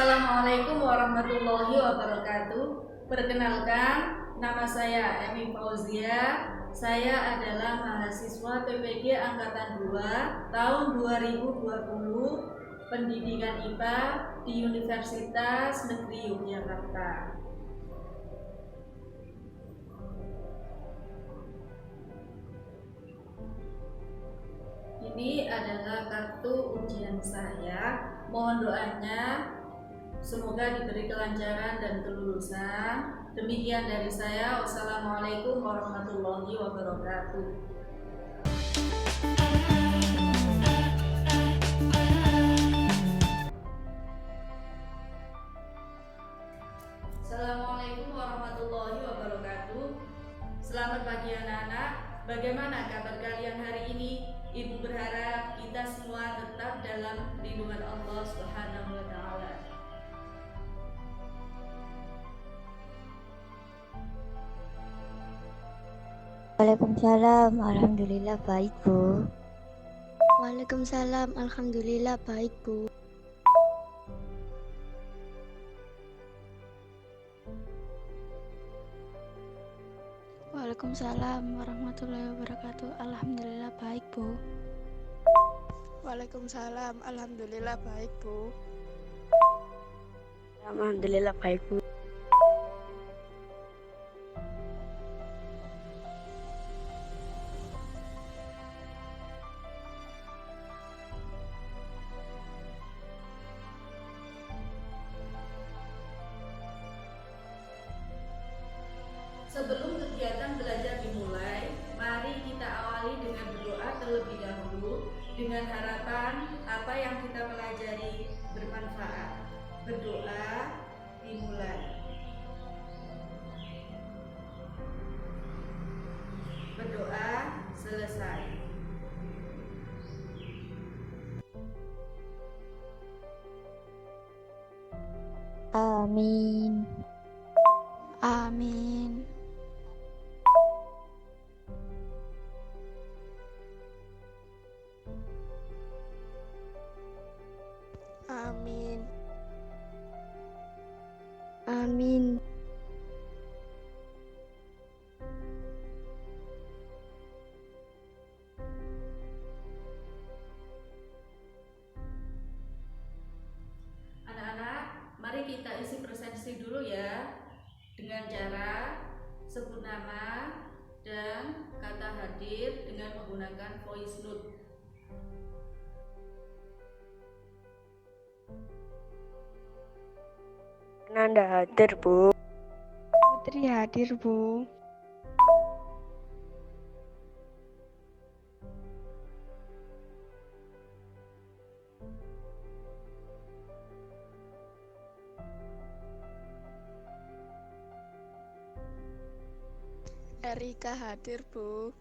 Assalamualaikum warahmatullahi wabarakatuh. Perkenalkan, nama saya Emi Fauzia. Saya adalah mahasiswa PPG Angkatan 2 tahun 2020 Pendidikan IPA di Universitas Negeri Yogyakarta. Ini adalah kartu ujian saya. Mohon doanya semoga diberi kelancaran dan kelulusan. Demikian dari saya. Wassalamualaikum warahmatullahi wabarakatuh. Assalamualaikum warahmatullahi wabarakatuh. Selamat pagi anak-anak. Bagaimana kabar kalian hari ini? Ibu berharap kita semua tetap dalam lindungan Allah Subhanahu wa taala. Waalaikumsalam, alhamdulillah baik Bu. Waalaikumsalam, alhamdulillah baik Bu. Waalaikumsalam warahmatullahi wabarakatuh. Alhamdulillah baik Bu. Waalaikumsalam, alhamdulillah baik Bu. Alhamdulillah baik Bu. Sebelum kegiatan belajar dimulai, mari kita awali dengan berdoa terlebih dahulu dengan harapan apa yang kita pelajari bermanfaat. Berdoa dimulai. Berdoa selesai. Amin. Amin. Amin. Amin. Anak-anak, mari kita isi presensi dulu ya, dengan cara sebut nama dan kata hadir dengan menggunakan voice note. Nanda hadir Bu. Putri hadir Bu. Erika hadir Bu.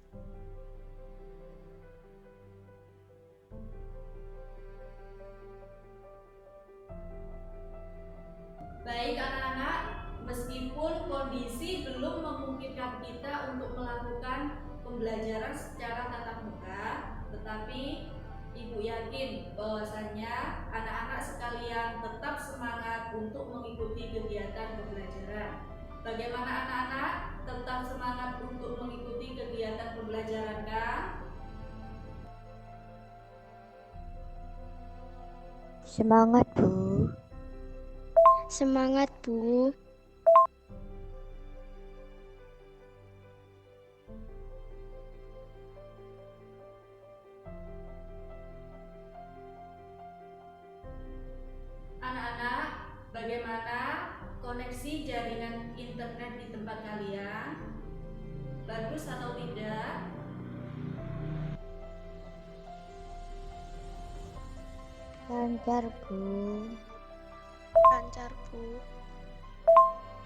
Baik anak-anak, meskipun kondisi belum memungkinkan kita untuk melakukan pembelajaran secara tatap muka, tetapi Ibu yakin bahwasanya anak-anak sekalian tetap semangat untuk mengikuti kegiatan pembelajaran. Bagaimana anak-anak? Tetap semangat untuk mengikuti kegiatan pembelajaran kan? Semangat Bu. Semangat Bu. Anak-anak, bagaimana koneksi jaringan internet di tempat kalian? Bagus atau tidak? Lancar Bu. Lancar Bu.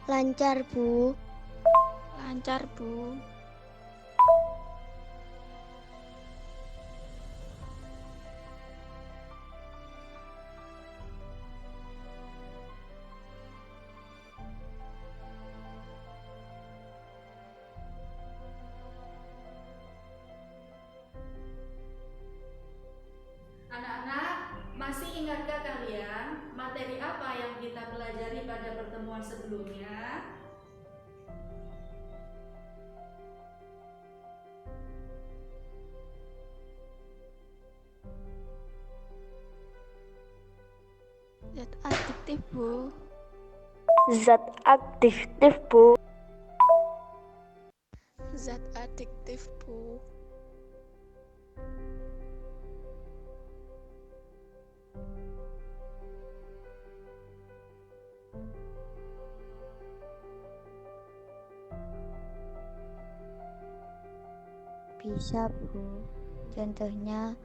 Lancar Bu. Lancar Bu. Anak-anak, masih ingatkah kalian materi apa yang kita pelajari pada pertemuan sebelumnya? Zat adiktif, Bu. Zat adiktif, Bu. Zat adiktif, Bu. Bisa, Bu. Contohnya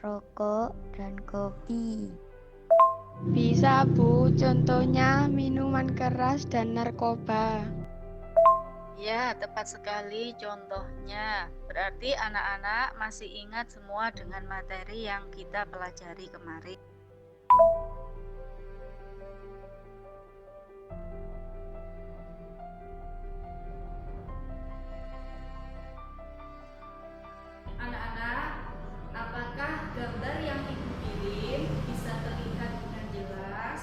rokok dan kopi. Bisa, Bu. Contohnya minuman keras dan narkoba. Ya, tepat sekali contohnya. Berarti anak-anak masih ingat semua dengan materi yang kita pelajari kemarin. Anak-anak, apakah gambar yang Ibu kirim bisa terlihat dengan jelas?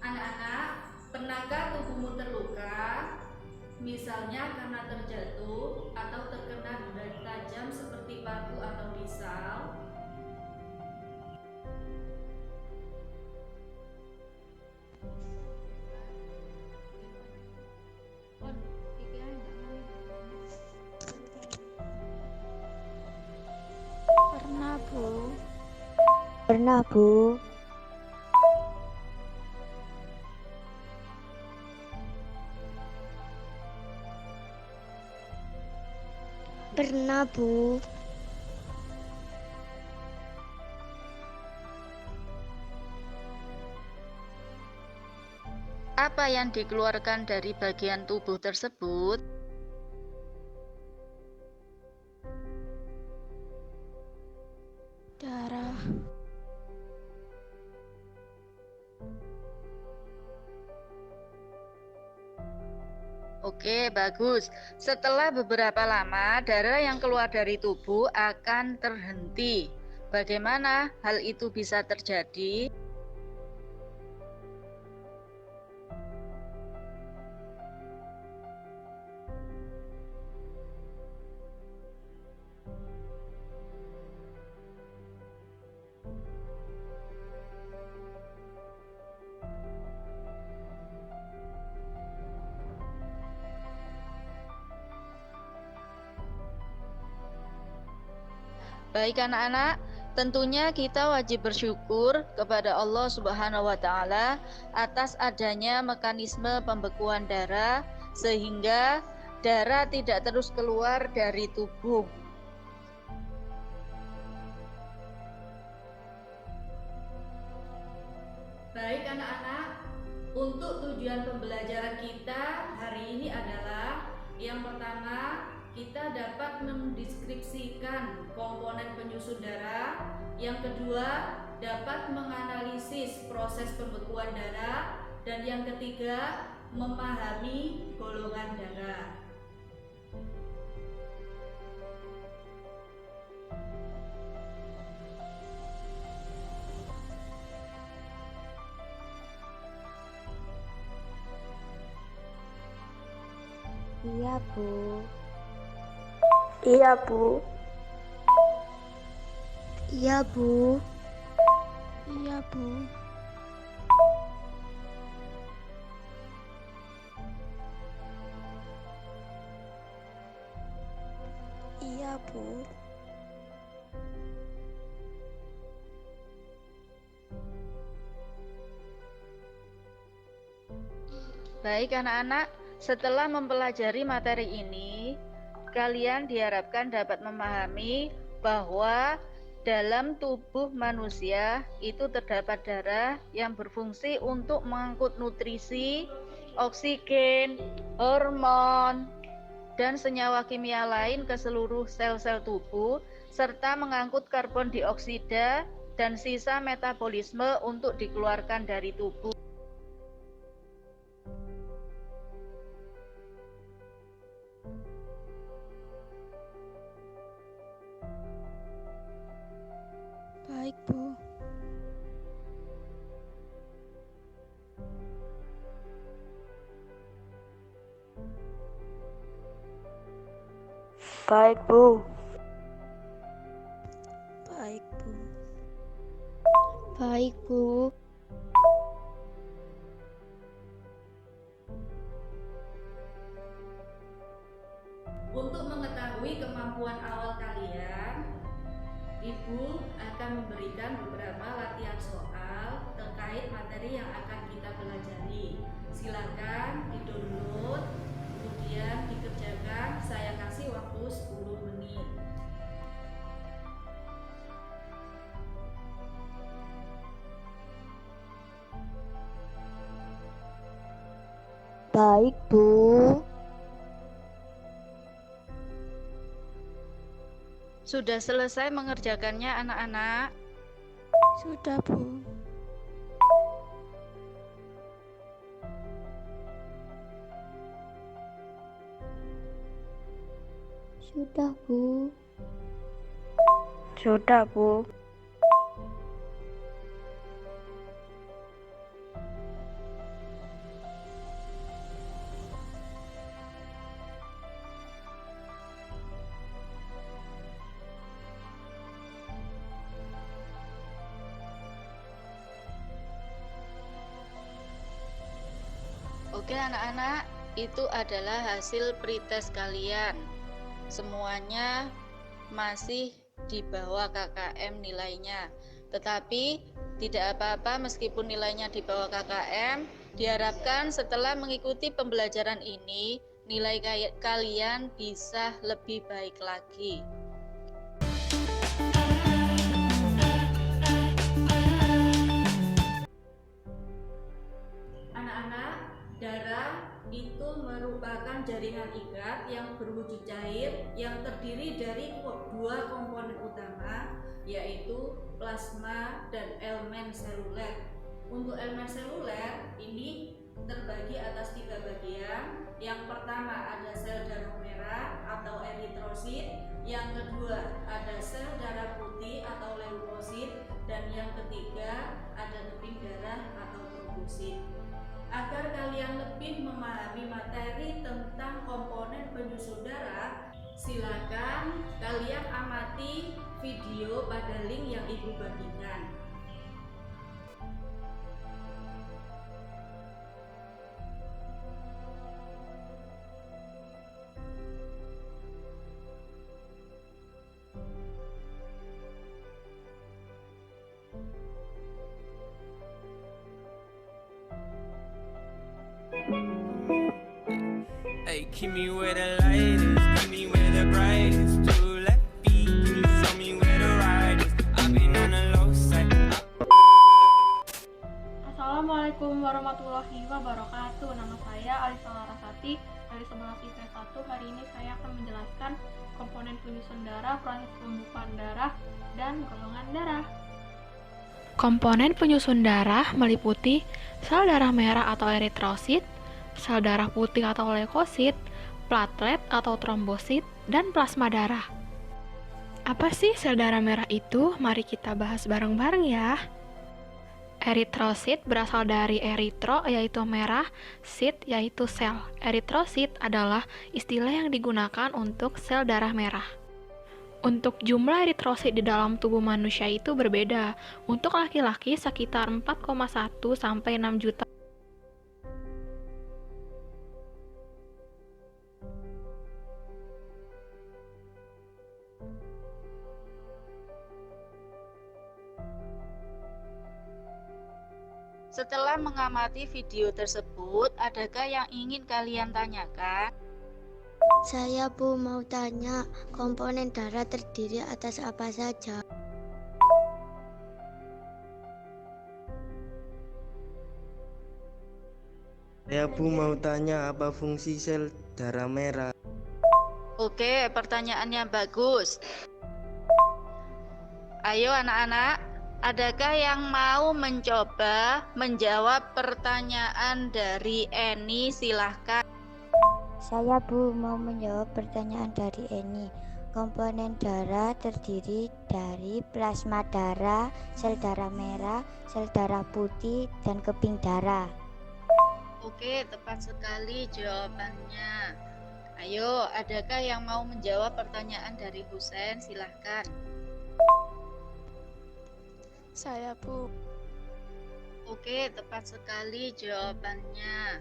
Anak-anak, pernahkah tubuhmu terluka? Misalnya karena terjatuh atau terkena benda tajam seperti batu atau pisau? Pernah, Bu. Pernah, Bu. Pernah, Bu. Apa yang dikeluarkan dari bagian tubuh tersebut? Darah. Oke, bagus. Setelah beberapa lama, darah yang keluar dari tubuh akan terhenti. Bagaimana hal itu bisa terjadi? Baik anak-anak, tentunya kita wajib bersyukur kepada Allah Subhanahu wa taala atas adanya mekanisme pembekuan darah sehingga darah tidak terus keluar dari tubuh. Baik anak-anak, untuk tujuan pembelajaran kita hari ini adalah yang pertama, kita dapat mendeskripsikan komponen penyusun darah. Yang kedua, dapat menganalisis proses pembekuan darah. Dan yang ketiga, memahami golongan darah. Iya, Bu. Iya, Bu. Iya, Bu. Iya, Bu. Iya, Bu. Baik anak-anak, setelah mempelajari materi ini, kalian diharapkan dapat memahami bahwa dalam tubuh manusia itu terdapat darah yang berfungsi untuk mengangkut nutrisi, oksigen, hormon, dan senyawa kimia lain ke seluruh sel-sel tubuh, serta mengangkut karbon dioksida dan sisa metabolisme untuk dikeluarkan dari tubuh. Baik, Bu. Baik, Bu. Baik, Bu. Baik, Bu. Untuk mengetahui kemampuan awal kalian, Ibu akan memberikan beberapa latihan soal terkait materi yang akan kita pelajari. Silakan di-download, kemudian dikerjakan. Saya kasih waktu 10 menit. Baik, Bu. Sudah selesai mengerjakannya anak-anak? Sudah, Bu. Sudah, Bu. Sudah, Bu. Oke anak-anak, itu adalah hasil pretest kalian. Semuanya masih di bawah KKM nilainya. Tetapi tidak apa-apa meskipun nilainya di bawah KKM, diharapkan setelah mengikuti pembelajaran ini, nilai kalian bisa lebih baik lagi. Anak-anak, darah itu merupakan jaringan ikat yang berwujud cair yang terdiri dari dua komponen utama, yaitu plasma dan elemen seluler. Untuk elemen seluler ini terbagi atas 3 bagian. Yang pertama ada sel darah merah atau eritrosit, yang kedua ada sel darah putih atau leukosit, dan yang ketiga ada teping darah atau trombosit. Agar kalian lebih memahami materi tentang komponen penyusun darah, silakan kalian amati video pada link yang Ibu bagikan. Hey, keep me where the light is, keep me where the bright is. Two left feet, can you show me where the ride is? I've been on the low side. Assalamualaikum warahmatullahi wabarakatuh. Nama saya Alisa Larasati dari 11 IP 1. Hari ini saya akan menjelaskan komponen penyusun darah, proses pembukaan darah, dan golongan darah. Komponen penyusun darah meliputi sel darah merah atau eritrosit, sel darah putih atau leukosit, platelet atau trombosit, dan plasma darah. Apa sih sel darah merah itu? Mari kita bahas bareng-bareng ya. Eritrosit berasal dari eritro yaitu merah, sit yaitu sel. Eritrosit adalah istilah yang digunakan untuk sel darah merah. Untuk jumlah eritrosit di dalam tubuh manusia itu berbeda. Untuk laki-laki sekitar 4,1 sampai 6 juta. Setelah mengamati video tersebut, adakah yang ingin kalian tanyakan? Saya, Bu, mau tanya, komponen darah terdiri atas apa saja? Saya, Bu, mau tanya apa fungsi sel darah merah? Oke, pertanyaannya bagus. Ayo anak-anak, adakah yang mau mencoba menjawab pertanyaan dari Eni? Silahkan. Saya Bu mau menjawab pertanyaan dari Eni. Komponen darah terdiri dari plasma darah, sel darah merah, sel darah putih, dan keping darah. Oke, tepat sekali jawabannya. Ayo, adakah yang mau menjawab pertanyaan dari Husen? Silahkan. Saya, Bu. Oke, tepat sekali jawabannya.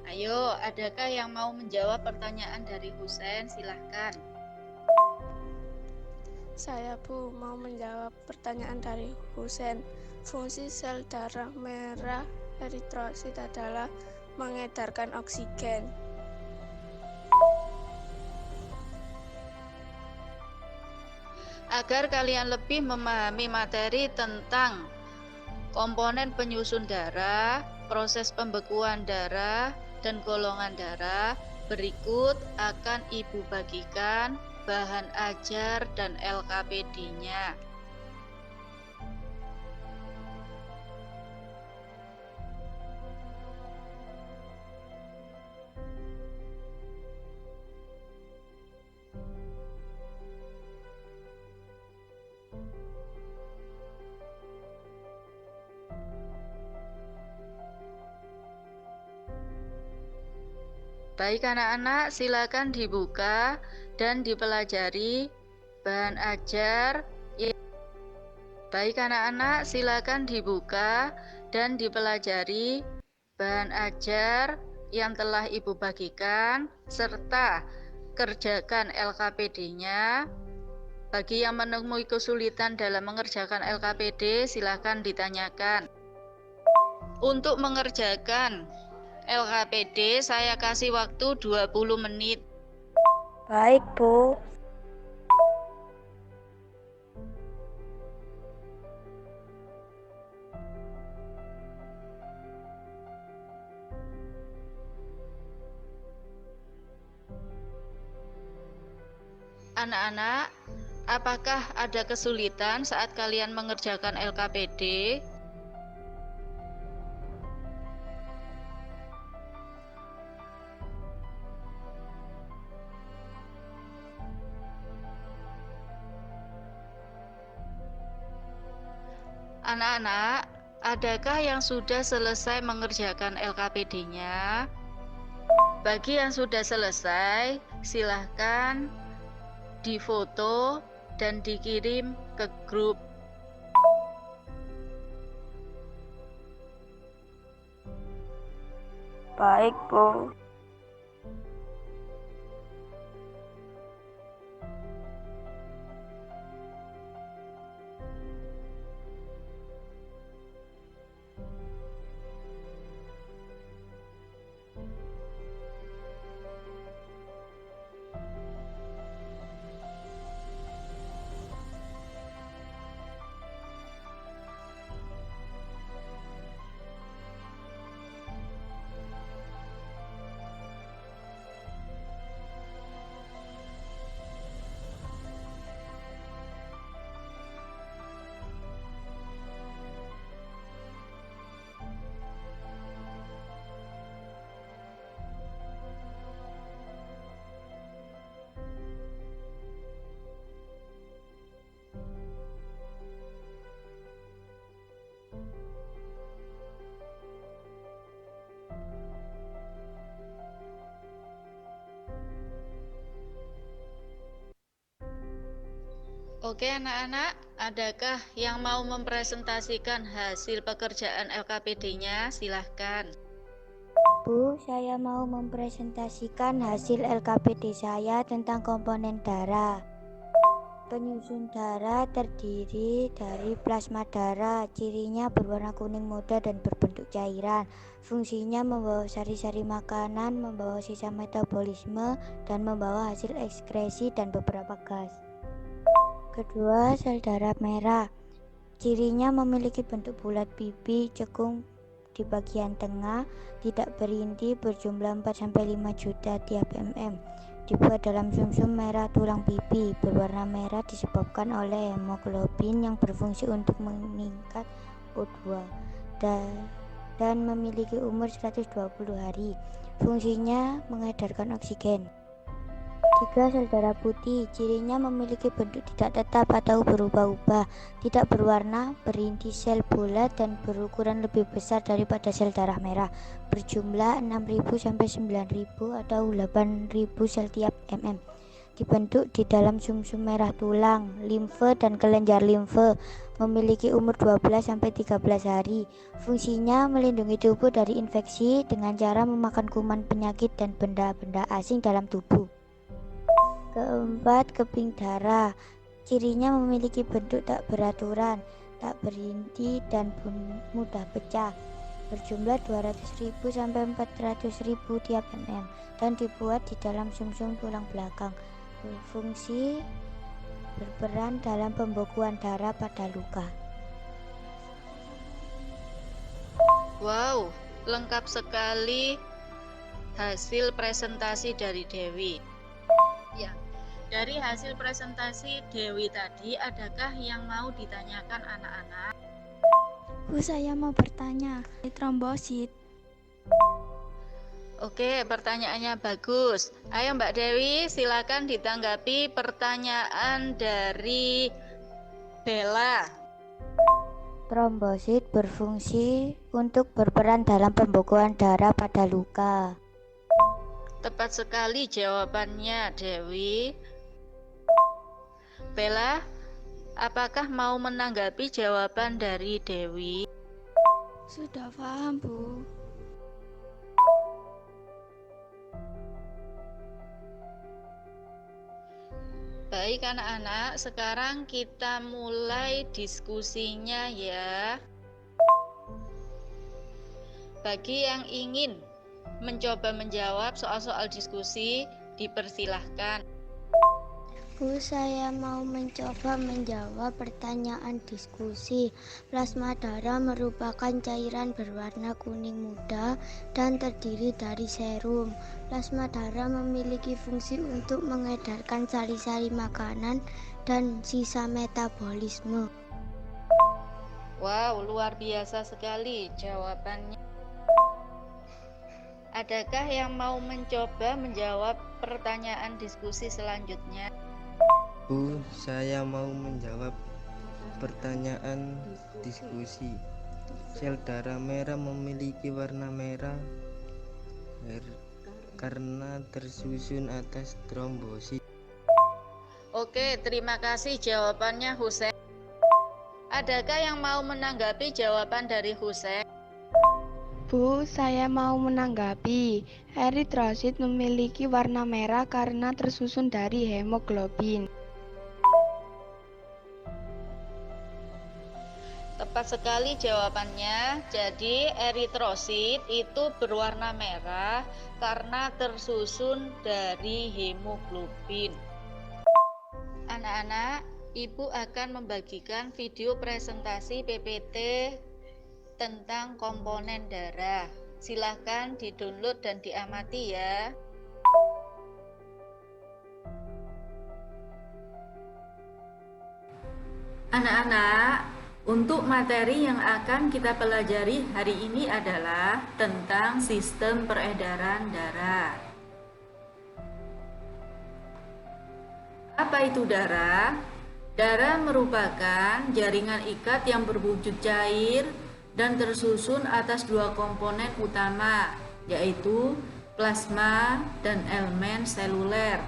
Ayo, adakah yang mau menjawab pertanyaan dari Husen? Silahkan. Saya, Bu, mau menjawab pertanyaan dari Husen. Fungsi sel darah merah eritrosit adalah mengedarkan oksigen. Agar kalian lebih memahami materi tentang komponen penyusun darah, proses pembekuan darah, dan golongan darah, berikut akan Ibu bagikan bahan ajar dan LKPD-nya. Baik anak-anak, silakan dibuka dan dipelajari bahan ajar. Baik anak-anak, silakan dibuka dan dipelajari bahan ajar yang telah Ibu bagikan serta kerjakan LKPD-nya. Bagi yang menemui kesulitan dalam mengerjakan LKPD, silakan ditanyakan. Untuk mengerjakan LKPD saya kasih waktu 20 menit. Baik, Bu. Anak-anak, apakah ada kesulitan saat kalian mengerjakan LKPD? Anak-anak, adakah yang sudah selesai mengerjakan LKPD-nya? Bagi yang sudah selesai, silahkan difoto dan dikirim ke grup. Baik, Bu. Oke anak-anak, adakah yang mau mempresentasikan hasil pekerjaan LKPD-nya? Silahkan. Bu, saya mau mempresentasikan hasil LKPD saya tentang komponen darah. Penyusun darah terdiri dari plasma darah, cirinya berwarna kuning muda dan berbentuk cairan. Fungsinya membawa sari-sari makanan, membawa sisa metabolisme, dan membawa hasil ekskresi dan beberapa gas. Kedua, sel darah merah. Cirinya memiliki bentuk bulat pipi, cekung di bagian tengah, tidak berinti, berjumlah 4-5 juta tiap mm. dibuat dalam sumsum merah tulang pipi. Berwarna merah disebabkan oleh hemoglobin yang berfungsi untuk meningkat O2 dan memiliki umur 120 hari. Fungsinya mengedarkan oksigen. 3. Sel darah putih. Cirinya memiliki bentuk tidak tetap atau berubah-ubah, tidak berwarna, berinti sel bulat dan berukuran lebih besar daripada sel darah merah, berjumlah 6.000 sampai 9.000 atau 8.000 sel tiap mm. Dibentuk di dalam sumsum merah tulang, limfe dan kelenjar limfe. Memiliki umur 12 sampai 13 hari. Fungsinya melindungi tubuh dari infeksi dengan cara memakan kuman penyakit dan benda-benda asing dalam tubuh. 4. Keping darah. Cirinya memiliki bentuk tak beraturan, tak berinti dan mudah pecah. Berjumlah 200.000 sampai 400.000 tiap mm dan dibuat di dalam sumsum tulang belakang. Berfungsi berperan dalam pembekuan darah pada luka. Wow, lengkap sekali hasil presentasi dari Dewi. Ya, dari hasil presentasi Dewi tadi, adakah yang mau ditanyakan anak-anak? Bu, saya mau bertanya, trombosit. Oke, pertanyaannya bagus. Ayo Mbak Dewi, silakan ditanggapi pertanyaan dari Bella. Trombosit berfungsi untuk berperan dalam pembekuan darah pada luka. Tepat sekali jawabannya, Dewi. Bella, apakah mau menanggapi jawaban dari Dewi? Sudah paham, Bu. Baik anak-anak, sekarang kita mulai diskusinya ya. Bagi yang ingin mencoba menjawab soal-soal diskusi, dipersilahkan. Bu, saya mau mencoba menjawab pertanyaan diskusi. Plasma darah merupakan cairan berwarna kuning muda dan terdiri dari serum. Plasma darah memiliki fungsi untuk mengedarkan sari-sari makanan dan sisa metabolisme. Wow, luar biasa sekali jawabannya. Adakah yang mau mencoba menjawab pertanyaan diskusi selanjutnya? Bu, saya mau menjawab pertanyaan diskusi. Sel darah merah memiliki warna merah karena tersusun atas trombosit. Oke, terima kasih jawabannya Husein. Adakah yang mau menanggapi jawaban dari Husein? Bu, saya mau menanggapi. Eritrosit memiliki warna merah karena tersusun dari hemoglobin. Tepat sekali jawabannya. Jadi eritrosit itu berwarna merah karena tersusun dari hemoglobin. Anak-anak, Ibu akan membagikan video presentasi PPT tentang komponen darah. Silahkan di-download dan diamati ya. Anak-anak, untuk materi yang akan kita pelajari hari ini adalah tentang sistem peredaran darah. Apa itu darah? Darah merupakan jaringan ikat yang berwujud cair dan tersusun atas dua komponen utama, yaitu plasma dan elemen seluler.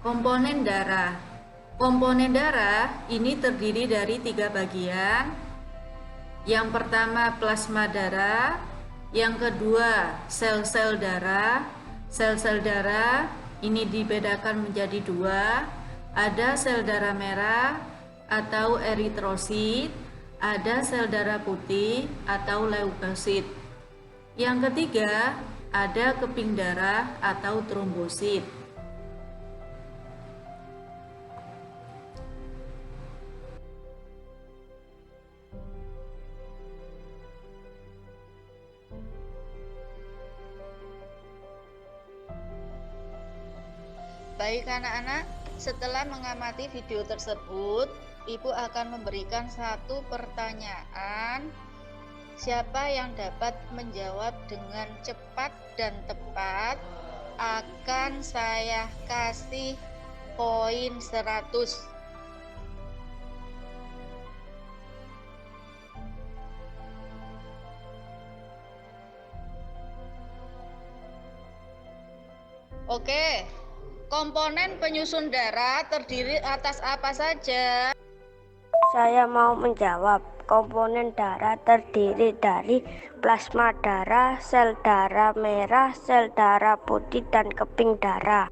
Komponen darah. Komponen darah ini terdiri dari 3 bagian. Yang pertama plasma darah, yang kedua sel-sel darah. Sel-sel darah ini dibedakan menjadi 2. Ada sel darah merah atau eritrosit, ada sel darah putih atau leukosit. Yang ketiga ada keping darah atau trombosit. Baik anak-anak, setelah mengamati video tersebut, Ibu akan memberikan satu pertanyaan. Siapa yang dapat menjawab dengan cepat dan tepat akan saya kasih poin 100. Oke, komponen penyusun darah terdiri atas apa saja? Saya mau menjawab. Komponen darah terdiri dari plasma darah, sel darah merah, sel darah putih, dan keping darah.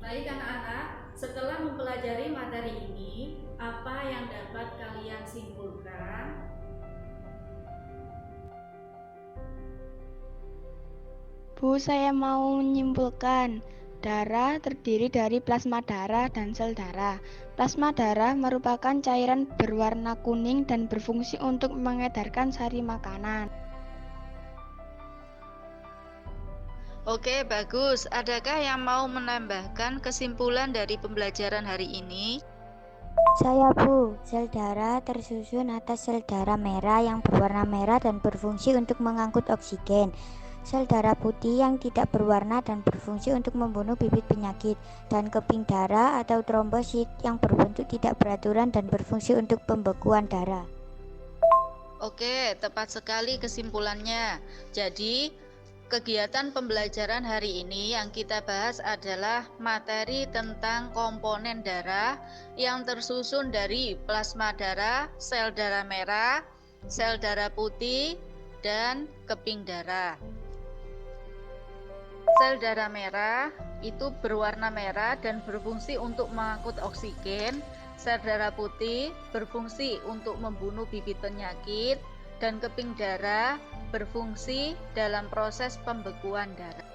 Baik anak-anak, setelah mempelajari materi ini, apa yang dapat kalian simpulkan? Bu, saya mau menyimpulkan darah terdiri dari plasma darah dan sel darah. Plasma darah merupakan cairan berwarna kuning dan berfungsi untuk mengedarkan sari makanan. Oke, bagus. Adakah yang mau menambahkan kesimpulan dari pembelajaran hari ini? Saya Bu, sel darah tersusun atas sel darah merah yang berwarna merah dan berfungsi untuk mengangkut oksigen. Sel darah putih yang tidak berwarna dan berfungsi untuk membunuh bibit penyakit, dan keping darah atau trombosit yang berbentuk tidak beraturan dan berfungsi untuk pembekuan darah. Oke, tepat sekali kesimpulannya. Jadi, kegiatan pembelajaran hari ini yang kita bahas adalah materi tentang komponen darah yang tersusun dari plasma darah, sel darah merah, sel darah putih, dan keping darah. Sel darah merah itu berwarna merah dan berfungsi untuk mengangkut oksigen. Sel darah putih berfungsi untuk membunuh bibit penyakit, dan keping darah berfungsi dalam proses pembekuan darah.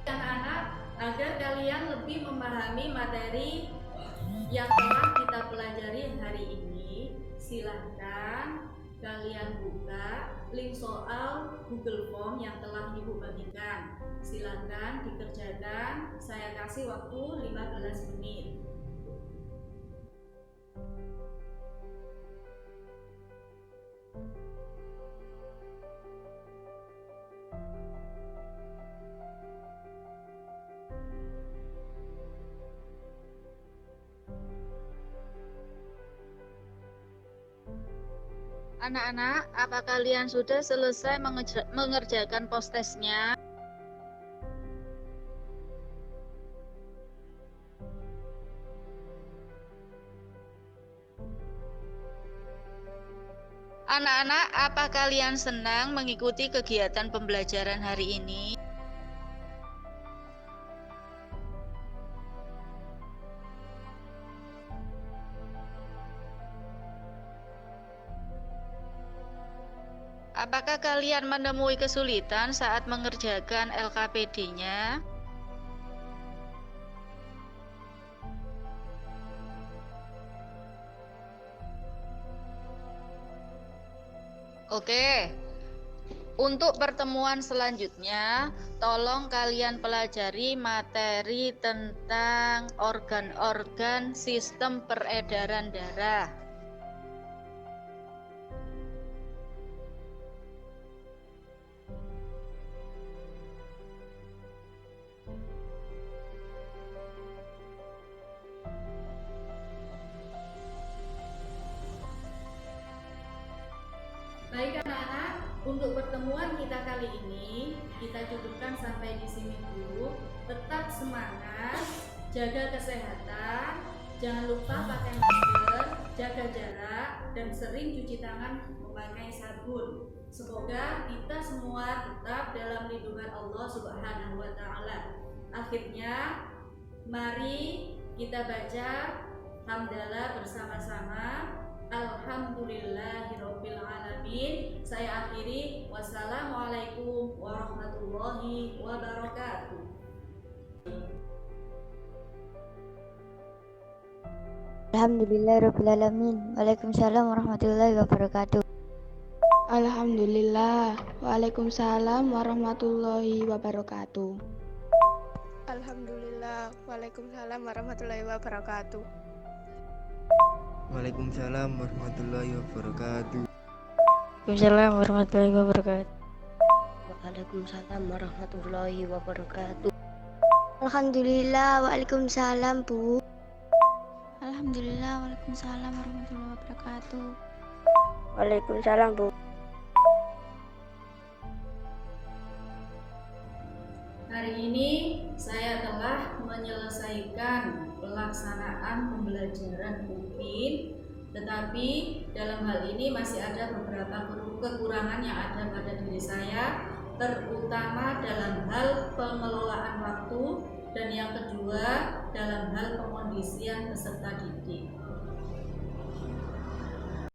Anak-anak, agar kalian lebih memahami materi yang telah kita pelajari hari ini, silahkan kalian buka link soal Google Form yang telah Ibu bagikan. Silahkan dikerjakan, saya kasih waktu 15 menit. Anak-anak, apa kalian sudah selesai mengerjakan post-testnya? Anak-anak, apa kalian senang mengikuti kegiatan pembelajaran hari ini? Apakah kalian menemui kesulitan saat mengerjakan LKPD-nya? Oke, untuk pertemuan selanjutnya, tolong kalian pelajari materi tentang organ-organ sistem peredaran darah. Baik anak-anak, untuk pertemuan kita kali ini kita cukupkan sampai di sini dulu. Tetap semangat, jaga kesehatan, jangan lupa pakai masker, jaga jarak, dan sering cuci tangan memakai sabun. Semoga kita semua tetap dalam lindungan Allah Subhanahu wa Ta'ala. Akhirnya, mari kita baca hamdalah bersama-sama. Alhamdulillahirabbil alamin. Saya akhiri. Wassalamualaikum warahmatullahi wabarakatuh. Alhamdulillahirabbil alamin. Waalaikumsalam warahmatullahi wabarakatuh. Alhamdulillah. Waalaikumsalam warahmatullahi wabarakatuh. Alhamdulillah. Waalaikumsalam warahmatullahi wabarakatuh. Waalaikumsalam warahmatullahi wabarakatuh. Waalaikumsalam warahmatullahi wabarakatuh. Waalaikumsalam warahmatullahi wabarakatuh. Alhamdulillah. Waalaikumsalam, Bu. Alhamdulillah. Waalaikumsalam warahmatullahi wabarakatuh. Waalaikumsalam, Bu. Hari ini saya telah menyelesaikan pelaksanaan pembelajaran UPIN, tetapi dalam hal ini masih ada beberapa kekurangan yang ada pada diri saya, terutama dalam hal pengelolaan waktu dan yang kedua dalam hal pengondisian peserta didik.